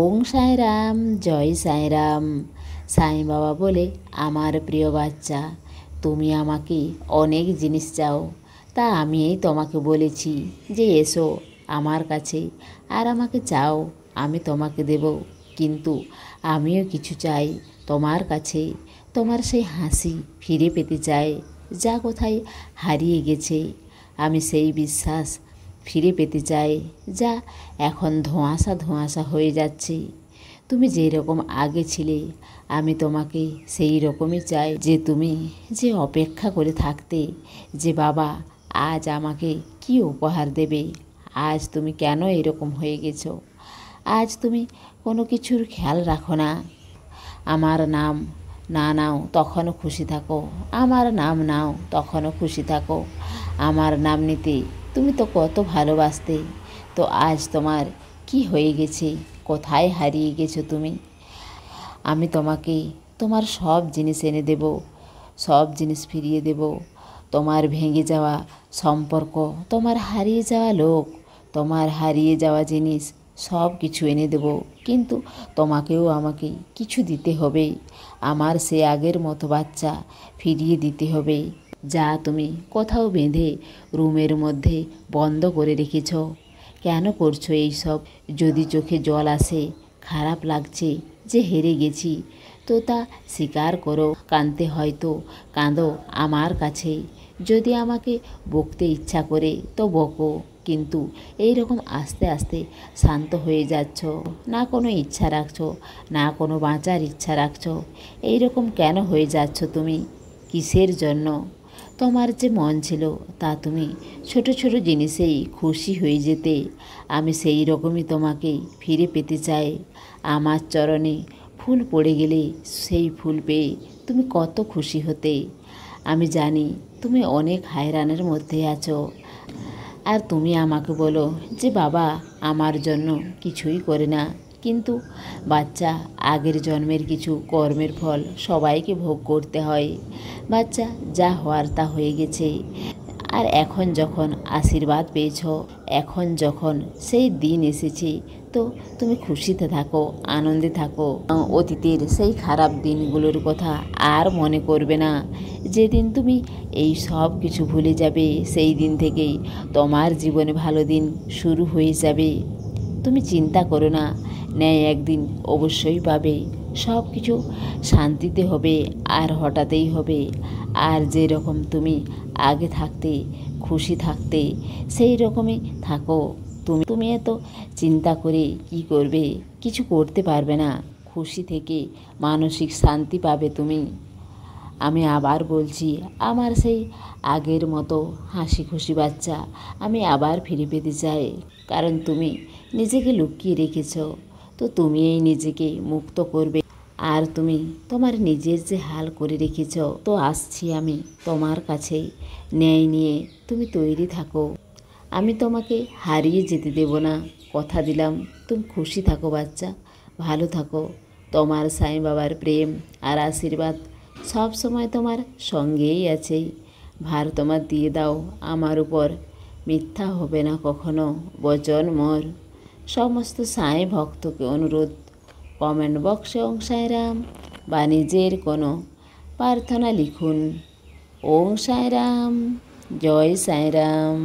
ওং সাই রাম, জয় সাই রাম। সাই বাবা বলে, আমার প্রিয় বাচ্চা, তুমি আমাকে অনেক জিনিস চাও, তা আমি এই তোমাকে বলেছি যে এসো আমার কাছে আর আমাকে চাও, আমি তোমাকে দেব। কিন্তু আমিও কিছু চাই তোমার কাছে। তোমার সেই হাসি ফিরে পেতে চাই, যা কোথায় হারিয়ে গেছে। আমি সেই বিশ্বাস ফিরে পেতে চাই, যা এখন ধোঁয়াশা ধোঁয়াশা হয়ে যাচ্ছে। তুমি যেই রকম আগে ছিলে, আমি তোমাকে সেই রকমই চাই। যে তুমি যে অপেক্ষা করে থাকতে যে বাবা আজ আমাকে কি উপহার দেবে, আজ তুমি কেন এরকম হয়ে গেছো? আজ তুমি কোনো কিছুর খেয়াল রাখো না। আমার নাম না নাও তখনও খুশি থাকো, আমার নাম নাও তখনও খুশি থাকো। আমার নাম নিতে তুমি তো কত ভালোবাসতে, তো আজ তোমার কি হয়ে গেছে? কোথায় হারিয়ে গেছো তুমি? আমি তোমাকে তোমার সব জিনিস এনে দেব, সব জিনিস ফিরিয়ে দেব। তোমার ভেঙে যাওয়া সম্পর্ক, তোমার হারিয়ে যাওয়া লোক, তোমার হারিয়ে যাওয়া জিনিস সব কিছু এনে দেব। কিন্তু তোমাকেও আমাকে কিছু দিতে হবে। আমার সে আগের মতো বাচ্চা ফিরিয়ে দিতে হবে, যা তুমি কোথাও বেঁধে রুমের মধ্যে বন্ধ করে রেখেছ। কেন করছো এইসব? যদি চোখে জল আসে, খারাপ লাগছে যে হেরে গেছি, তো তা স্বীকার করো। কাঁদতে হয়তো কাঁদো আমার কাছে। যদি আমাকে বকতে ইচ্ছা করে তো বকো, কিন্তু এই রকম আস্তে আস্তে শান্ত হয়ে যাচ্ছ, না কোনো ইচ্ছা রাখছো, না কোনো বাঁচার ইচ্ছা রাখছো। এই রকম কেন হয়ে যাচ্ছ তুমি? কিসের জন্য? তোমার যে মন ছিল তা তুমি ছোট ছোট জিনিসেই খুশি হয়ে যেতে। আমি সেই রকমই তোমাকে ফিরে পেতে চাই। আমার চরণে ফুল পড়ে গেলে সেই ফুল পেয়ে তুমি কত খুশি হতে। আমি জানি তুমি অনেক হায়রানের মধ্যে আছো, আর তুমি আমাকে বলো যে বাবা আমার জন্য কিছুই করে না। কিন্তু বাচ্চা, আগের জন্মের কিছু কর্মের ফল সবাইকে ভোগ করতে হয়। বাচ্চা, যা হওয়ার তা হয়ে গেছে। আর এখন যখন আশীর্বাদ পেয়েছ, এখন যখন সেই দিন এসেছে, তো তুমি খুশিতে থাকো, আনন্দে থাকো। অতীতের সেই খারাপ দিনগুলোর কথা আর মনে করবে না। যেদিন তুমি এই সব কিছু ভুলে যাবে, সেই দিন থেকেই তোমার জীবনে ভালো দিন শুরু হয়ে যাবে। তুমি চিন্তা করো না, ন্যায় একদিন অবশ্যই পাবে। সব কিছু শান্তিতে হবে, আর হঠাৎই হবে। আর যেরকম তুমি আগে থাকতে, খুশি থাকতে, সেই রকমই থাকো। তুমি এত চিন্তা করে কি করবে? কিছু করতে পারবে না। খুশি থেকে মানসিক শান্তি পাবে তুমি। আমি আবার বলছি, আমার সেই আগের মতো হাসি খুশি বাচ্চা আমি আবার ফিরে পেতে চাই। কারণ তুমি নিজেকে লুকিয়ে রেখেছ, তো তুমি এই নিজেকে মুক্ত করবে। আর তুমি তোমার নিজের যে হাল করে রেখেছ, তো আসছি আমি তোমার কাছে ন্যায় নিয়ে। তুমি তৈরি থাকো, আমি তোমাকে হারিয়ে যেতে দেব না। কথা দিলাম। তুমি খুশি থাকো বাচ্চা, ভালো থাকো। তোমার সাই বাবার প্রেম আর আশীর্বাদ সব সময় তোমার সঙ্গেই আছে। ভার তোমার দিয়ে দাও আমার উপর, মিথ্যা হবে না কখনো বচন মোর। সমস্ত সাই ভক্তকে অনুরোধ, কমেন্ট বক্সে ওং সাই রাম বা নিজের কোনো প্রার্থনা লিখুন। ওং সাই রাম, জয় সাই রাম।